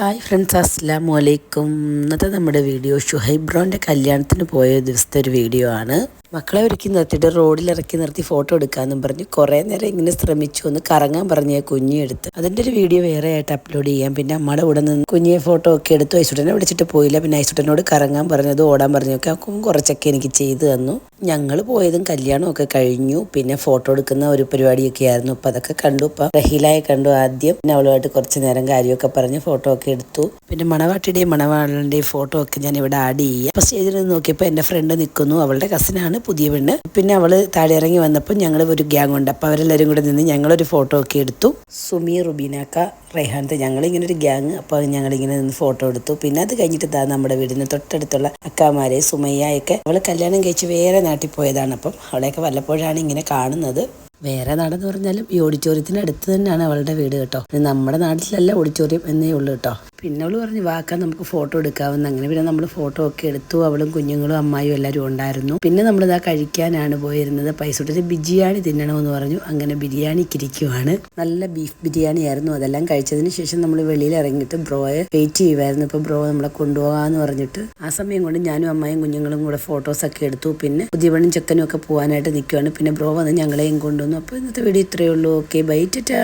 Hi friends, അസ്സലാമു അലൈക്കും. ഇന്നത്തെ നമ്മുടെ വീഡിയോ ഷുഹൈബ് ബ്രോൻ്റെ കല്യാണത്തിന് പോയ ദിവസത്തെ ഒരു വീഡിയോ ആണ്. മക്കളെ ഒരുക്കി നിർത്തിയിട്ട് റോഡിലിറക്കി നിർത്തി ഫോട്ടോ എടുക്കാമെന്നും പറഞ്ഞ് കുറേ നേരം ഇങ്ങനെ ശ്രമിച്ചു. ഒന്ന് കറങ്ങാൻ പറഞ്ഞ കുഞ്ഞിയെ എടുത്ത് അതിൻ്റെ ഒരു വീഡിയോ വേറെ ആയിട്ട് അപ്ലോഡ് ചെയ്യാം. പിന്നെ അമ്മയുടെ കൂടെ നിന്ന് കുഞ്ഞിയെ ഫോട്ടോ ഒക്കെ എടുത്തു. ഐസുട്ടനെ വിളിച്ചിട്ട് പോയില്ല. പിന്നെ ഐസുട്ടനോട് കറങ്ങാൻ പറഞ്ഞത് ഓടാൻ പറഞ്ഞൊക്കെ കുറച്ചൊക്കെ എനിക്ക് ചെയ്തു തന്നു. ഞങ്ങൾ പോയതും കല്യാണവും ഒക്കെ കഴിഞ്ഞു. പിന്നെ ഫോട്ടോ എടുക്കുന്ന ഒരു പരിപാടിയൊക്കെ ആയിരുന്നു. അപ്പം അതൊക്കെ കണ്ടു. ഇപ്പം റഹീലായെ കണ്ടു ആദ്യം. പിന്നെ അവളുമായിട്ട് കുറച്ച് നേരം കാര്യമൊക്കെ പറഞ്ഞ് ഫോട്ടോ ഒക്കെ എടുത്തു. പിന്നെ മണവാട്ടിയുടെയും മണവാളൻ്റെയും ഫോട്ടോ ഒക്കെ ഞാൻ ഇവിടെ ആഡ് ചെയ്യാം. അപ്പം സ്റ്റേജിൽ നിന്ന് നോക്കിയപ്പോൾ എൻ്റെ ഫ്രണ്ട് നിൽക്കുന്നു. അവളുടെ കസിനാണ്, പുതിയ പെണ്ണ്. പിന്നെ അവള് താഴെ ഇറങ്ങി വന്നപ്പോൾ ഞങ്ങൾ ഒരു ഗ്യാങ് ഉണ്ട്. അപ്പോൾ അവരെല്ലാവരും കൂടെ നിന്ന് ഞങ്ങളൊരു ഫോട്ടോ ഒക്കെ എടുത്തു. സുമി, റുബീനാക്ക, റെഹാനത്തെ ഞങ്ങളിങ്ങനെ ഒരു ഗ്യാങ്. അപ്പോൾ ഞങ്ങളിങ്ങനെ നിന്ന് ഫോട്ടോ എടുത്തു. പിന്നെ അത് കഴിഞ്ഞിട്ട് നമ്മുടെ വീടിന് തൊട്ടടുത്തുള്ള അക്കാമാരെ സുമയ്യയൊക്കെ അവൾ കല്യാണം കഴിച്ച് വേറെ നാട്ടിൽ പോയതാണ്. അപ്പം അവളെയൊക്കെ വല്ലപ്പോഴാണ് ഇങ്ങനെ കാണുന്നത്. വേറെ നാടെന്ന് പറഞ്ഞാലും ഈ ഓഡിറ്റോറിയത്തിന് അടുത്ത് തന്നെയാണ് അവളുടെ വീട് കേട്ടോ. നമ്മുടെ നാട്ടിലല്ല ഓഡിറ്റോറിയം എന്നേ ഉള്ളൂ കേട്ടോ. പിന്നെ അവൾ പറഞ്ഞു വാക്കാൻ നമുക്ക് ഫോട്ടോ എടുക്കാമെന്ന്. അങ്ങനെ പിന്നെ നമ്മൾ ഫോട്ടോ ഒക്കെ എടുത്തു. അവളും കുഞ്ഞുങ്ങളും അമ്മായും എല്ലാവരും ഉണ്ടായിരുന്നു. പിന്നെ നമ്മളിതാ കഴിക്കാനാണ് പോയിരുന്നത്. പൈസ ബിരിയാണി തിന്നണമെന്ന് പറഞ്ഞു. അങ്ങനെ ബിരിയാണിക്കിരിക്കുവാണ്. നല്ല ബീഫ് ബിരിയാണി ആയിരുന്നു. അതെല്ലാം കഴിച്ചതിന് ശേഷം നമ്മൾ വെളിയിൽ ഇറങ്ങിയിട്ട് ബ്രോയെ വെയിറ്റ് ചെയ്യുമായിരുന്നു. ഇപ്പോൾ ബ്രോ നമ്മളെ കൊണ്ടുപോകാമെന്ന് പറഞ്ഞിട്ട് ആ സമയം കൊണ്ട് ഞാനും അമ്മായും കുഞ്ഞുങ്ങളും കൂടെ ഫോട്ടോസൊക്കെ എടുത്തു. പിന്നെ പുതിയ പെണ്ണും ചെക്കനും ഒക്കെ പോകാനായിട്ട് നിൽക്കുവാണ്. പിന്നെ ബ്രോ വന്ന് ഞങ്ങളെയും കൊണ്ടുവന്നു. അപ്പോൾ ഇന്നത്തെ വീഡിയോ ഇത്രയേ ഉള്ളൂ. Okay, bye, Tata.